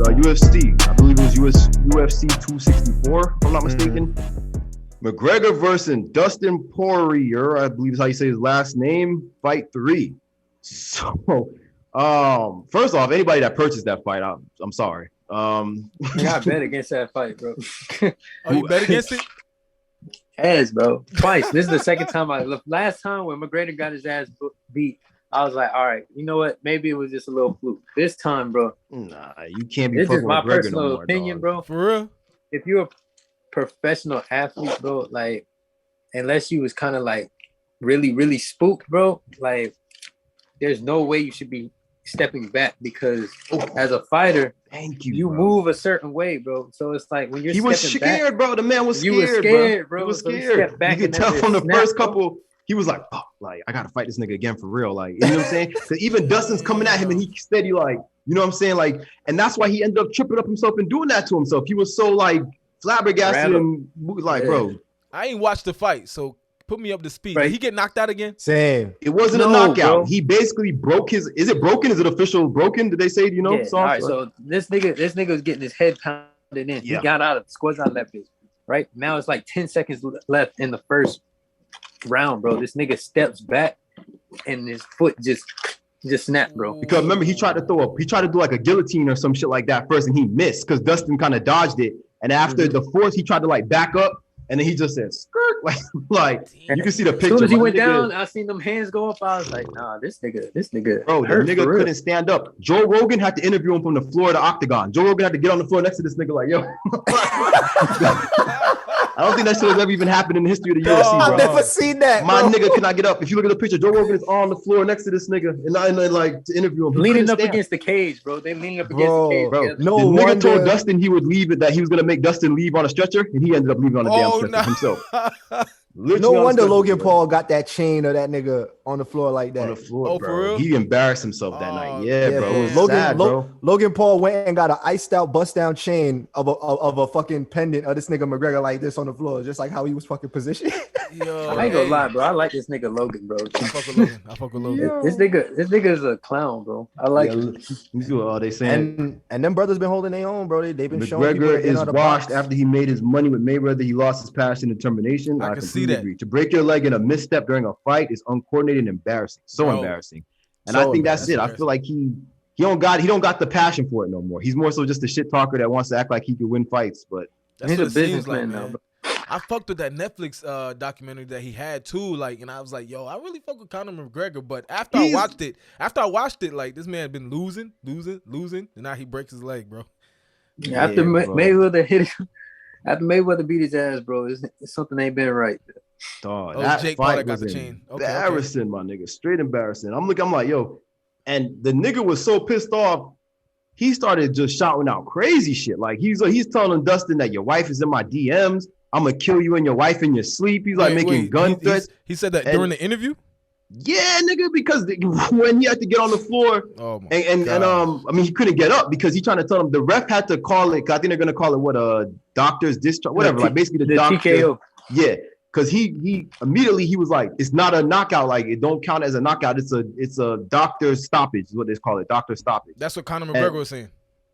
UFC. I believe it was UFC 264, if I'm not mistaken. McGregor versus Dustin Poirier, I believe is how you say his last name. Fight 3. So, first off, anybody that purchased that fight, I'm sorry. I bet against that fight, bro. Oh, you bet against it? Yes, bro. Twice. This is the second time last time when McGregor got his ass beat, I was like, all right, you know what? Maybe it was just a little fluke. This time, bro. Nah, you can't be. This is my McGregor personal no more, opinion, dog. bro. For real? If you're a professional athlete, bro, like, unless you was kind of like really, really spooked, bro, like, there's no way you should be stepping back because as a fighter, you bro. move a certain way, bro. So it's like when you're he was scared, bro. The man was scared, you were scared, bro. He was So scared. back you could tell from the first couple. He was like, oh, like, I gotta fight this nigga again for real. Like, you know what I'm saying? Because even Dustin's coming at him and he steady, like, you know what I'm saying? Like, and that's why he ended up tripping up himself and doing that to himself. He was so like flabbergasted and like, bro. I ain't watched the fight, so put me up to speed. Right. Did he get knocked out again? Same. It wasn't a knockout. Bro. He basically broke his. Is it broken? Is it official broken? Did they say? You know? Yeah. All right. So this nigga was getting his head pounded in. Yeah. He got out of squads out of that bitch. Right now it's like 10 seconds left in the first round, bro. This nigga steps back and his foot just snapped, bro. Because remember, he tried to do like a guillotine or some shit like that first, and he missed because Dustin kind of dodged it. And after the fourth, he tried to like back up, and then he just said skirt, like you can see the picture. As soon as he went down, I seen them hands go up. I was like, nah, this nigga. Bro, the nigga couldn't stand up. Joe Rogan had to interview him from the floor of the octagon. Joe Rogan had to get on the floor next to this nigga, like, yo. I don't think that shit has ever even happened in the history of the UFC, bro. I've never seen that, My bro. nigga cannot get up. If you look at the picture, Joe Rogan is on the floor next to this nigga, and like to interview him. Leaning up against the cage, bro. They leaning up against the cage. Bro, together. No the nigga wonder. told Dustin he would leave it, that he was gonna make Dustin leave on a stretcher, and he ended up leaving on a damn stretcher himself. No wonder Logan Paul got that chain of that nigga on the floor like that. On the floor, Oh, bro. for real? He embarrassed himself that night. Yeah, bro. bro. It was sad, bro. Logan Paul went and got an iced out bust down chain of a fucking pendant of this nigga McGregor like this on the floor, just like how he was fucking positioned. Yo, I ain't gonna lie, bro. I like this nigga Logan, bro. I fuck with Logan. Yeah. This nigga is a clown, bro. I like him. You see what they saying? And them brothers been holding their own, bro. They've been showing people McGregor in is on the washed box. after he made his money with Mayweather. He lost his passion and determination. I can see completely that. agree. To break your leg in a misstep during a fight is uncoordinated and embarrassing. So Bro. embarrassing. And So I think that's it. I embarrassing. feel like he don't got the passion for it no more. He's more so just a shit talker that wants to act like he could win fights. But That's He's what a it seems businessman like, now, man. bro. I fucked with that Netflix documentary that he had too, like, and I was like, yo, I really fuck with Conor McGregor. But after I watched it, like, this man had been losing, and now he breaks his leg, bro. After bro. Mayweather hit him, after Mayweather beat his ass, bro, it's something ain't been right. dog, Oh, that Jake Paul fight that got was the chain. Okay, embarrassing, my nigga. Straight embarrassing. I'm like, yo, and the nigga was so pissed off. He started just shouting out crazy shit. Like he's telling Dustin that your wife is in my DMs. I'm gonna kill you and your wife in your sleep. He's like making gun threats. He said that during the interview. Yeah, nigga, because when he had to get on the floor, Oh my and I mean he couldn't get up because he's trying to tell him the ref had to call it. 'Cause I think they're gonna call it what a doctor's discharge, whatever. Like basically the doctor. TKO. Yeah, because he immediately he was like, it's not a knockout. Like it don't count as a knockout. It's a doctor's stoppage. Is what they call it, doctor stoppage. That's what Conor McGregor was saying.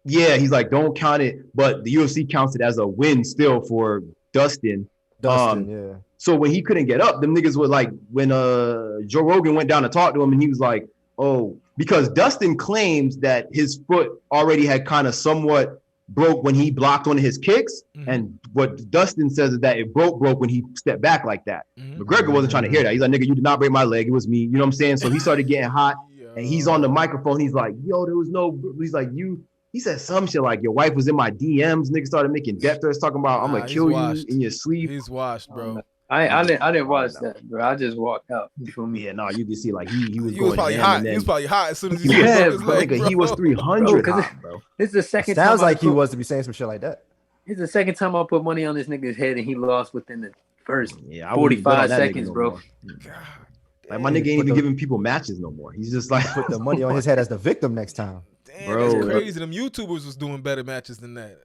Yeah, he's like, don't count it, but the UFC counts it as a win still for Dustin. Yeah. So when he couldn't get up, them niggas were like, when Joe Rogan went down to talk to him, and he was like, oh, because Dustin claims that his foot already had kind of somewhat broke when he blocked one of his kicks. Mm-hmm. And what Dustin says is that it broke when he stepped back like that. Mm-hmm. McGregor wasn't trying to hear that. He's like, nigga, you did not break my leg. It was me. You know what I'm saying? So he started getting hot, and he's on the microphone. He's like, yo, there was no, he's like, he said some shit like your wife was in my DMs. Niggas started making death threats talking about I'm gonna kill you in your sleep. He's washed, bro. I didn't watch that, bro. I just walked out. You feel me? Yeah, no, you can see like he was He going was probably ham, hot. and then He was probably hot as soon as he he Yeah, broke his bro, leg, nigga, bro. he was 300 Bro, hot, bro. This is the second time. Sounds like he put- was to be saying some shit like that. This is the second time I put money on this nigga's head, and he lost within the first Yeah, I wouldn't bet on 45 that nigga seconds, no bro. more. Like my nigga ain't even giving people matches no more. He's just like Put the money on his head as the victim next time. Damn, Bro. that's crazy. Them YouTubers was doing better matches than that.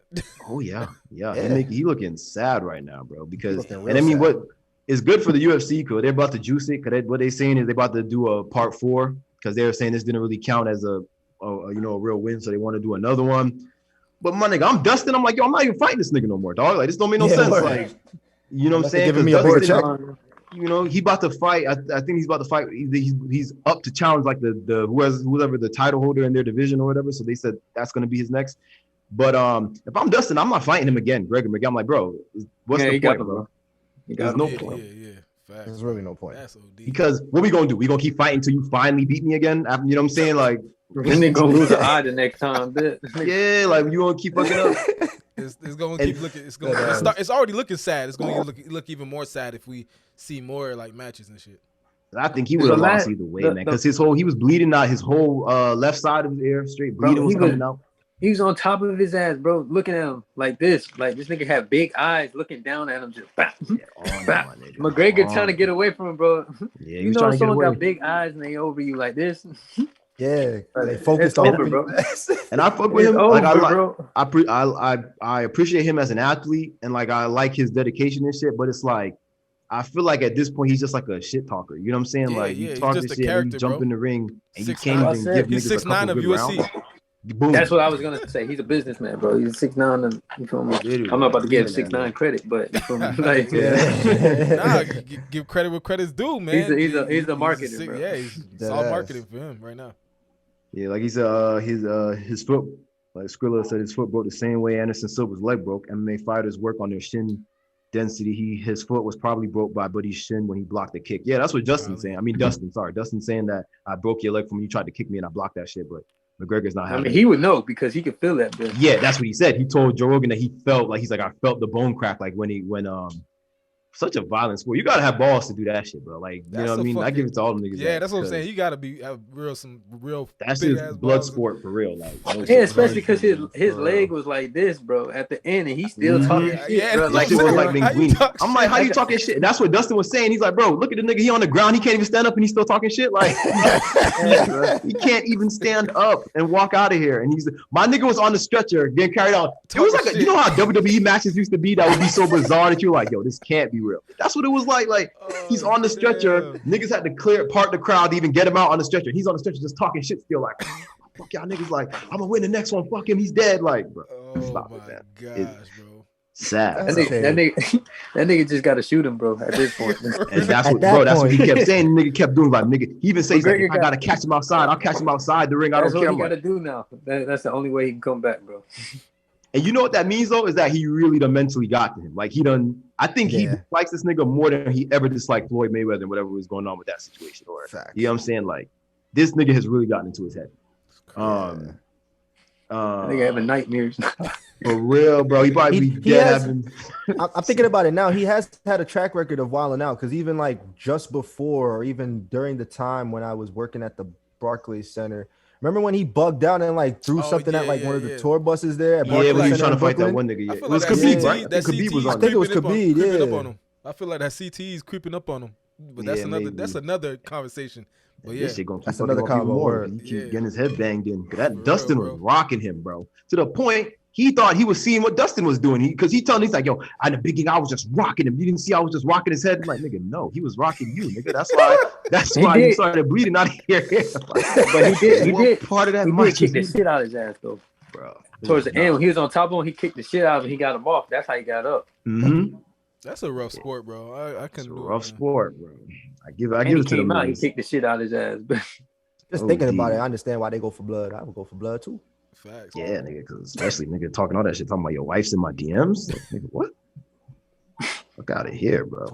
Oh yeah. Yeah. He looking sad right now, bro. Because Looking real and I mean sad. what is good for the UFC because they're about to juice it. Because what they saying is they about to do a part 4 because they're saying this didn't really count as a real win, so they want to do another one. But my nigga, I'm Dustin. I'm like, yo, I'm not even fighting this nigga no more, dog. Like, this don't make no Yeah, sense. word. Like, you know what I'm saying? Giving me a 'Cause bigger check. Dustin, you know, he about to fight. I think he's about to fight. He's up to challenge like the whoever the title holder in their division or whatever. So they said that's gonna be his next. But if I'm Dustin, I'm not fighting him again, Gregor McGregor. I'm like, bro, what's the point, bro? There's no point. Yeah. Facts. There's really no point. That's OD. Because what we gonna do? We gonna keep fighting until you finally beat me again? After, you know what I'm saying? Like, And then go lose an eye the next time, bitch. yeah, like you gonna keep fucking up. It's going to keep looking. It's already looking sad. It's going to look even more sad if we see more like matches and shit. I think he would have lost either way, man. Because he was bleeding out. His whole left side of his ear, straight bleeding was coming out. He was on top of his ass, bro, looking at him like this. Like, this nigga had big eyes looking down at him, just bap, bap. McGregor trying to get away from him, bro. Yeah, you know, someone got big eyes and they over you like this. Yeah, they focused on over, bro. And I fuck with him. Over, like, I appreciate him as an athlete, and like I like his dedication and shit. But it's like I feel like at this point he's just like a shit talker. You know what I'm saying? Like you talk this shit, and you jump in the ring, and you can't even give he's niggas 6'9" of USC. Rounds. Boom. That's what I was gonna say. He's a businessman, bro. He's 6'9", you feel me? I'm not about to give 6'9" credit, but you feel me? Like, nah, give credit where credit's due, man. He's a marketer, bro. Yeah, it's all marketing for him right now. Yeah, like he said, his foot, like Skrilla said, his foot broke the same way Anderson Silva's leg broke. MMA fighters work on their shin density. His foot was probably broke by Buddy's shin when he blocked the kick. Yeah, that's what Justin's saying. I mean, Dustin's saying that I broke your leg from when you tried to kick me and I blocked that shit, but McGregor's not having I mean, he would know because he could feel that, bro. Yeah, that's what he said. He told Joe Rogan that he felt like I felt the bone crack like when such a violent sport. You gotta have balls to do that shit, bro. Like, you know what I mean? I give it to all them niggas. Yeah, that's what I'm saying. You gotta have some real. That's his blood sport for real. Like, yeah, especially because his leg was like this, bro, at the end, and he's still talking shit. Yeah, bro. Like it was like being I'm like, how you talking shit? And that's what Dustin was saying. He's like, bro, look at the nigga. He on the ground. He can't even stand up, and he's still talking shit. Like, he can't even stand up and walk out of here. And my nigga was on the stretcher getting carried out. It was like you know how WWE matches used to be that would be so bizarre that you're like, yo, this can't be real. That's what it was like he's on the stretcher. Niggas had to part the crowd to even get him out on the stretcher. He's on the stretcher just talking shit still like, fuck y'all niggas, like, I'm gonna win the next one. Fuck him, he's dead. Like, bro, stop it, man. Gosh, bro. Sad. That nigga just gotta shoot him, bro, at this point. And that's what he kept saying. The nigga kept doing. Like, nigga, he even says like, I gotta catch him outside. I'll catch him outside the ring. I don't care. That's what he gotta do now. That's the only way he can come back, bro. And you know what that means though is that he really done mentally got to him. Like I think he dislikes this nigga more than he ever disliked Floyd Mayweather and whatever was going on with that situation. Or you know what I'm saying? Like this nigga has really gotten into his head. Nigga having nightmares. For real, bro. He probably be dead. I'm thinking about it now. He has had a track record of wilding out because even like just before or even during the time when I was working at the Barclays Center. Remember when he bugged out and like threw something at like one of the tour buses there? At When he was trying to fight that one nigga. It was Khabib, right? Khabib was on. I think it was Khabib. Yeah. I feel like that CTE is creeping up on him. But that's another conversation. But yeah, that's another combo. He keep getting his head banged in. That Dustin was rocking him, bro. To the point he thought he was seeing what Dustin was doing. Because he's like, yo, I the beginning I was just rocking him. You didn't see I was just rocking his head. I'm like, nigga, no, he was rocking you, nigga. That's why he started bleeding out of here. But he did part of that. He did kick the shit out of his ass though, bro. Towards the end, when he was on top of him, he kicked the shit out of him. He got him off. That's how he got up. Mm-hmm. That's a rough sport, bro. I couldn't do it. Rough sport, bro. I give it to him. He kicked the shit out of his ass. Just thinking about it, I understand why they go for blood. I would go for blood too. Facts. Yeah, nigga, because especially nigga talking all that shit, talking about your wife's in my DMs. Like, nigga, what? Fuck out of here, bro.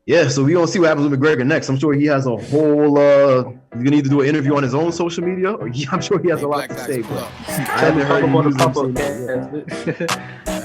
Yeah, so we gonna see what happens with McGregor next. I'm sure he has a whole he's gonna either do an interview on his own social media or I'm sure he has a lot to say, bro. I haven't heard him on the popuppodcast.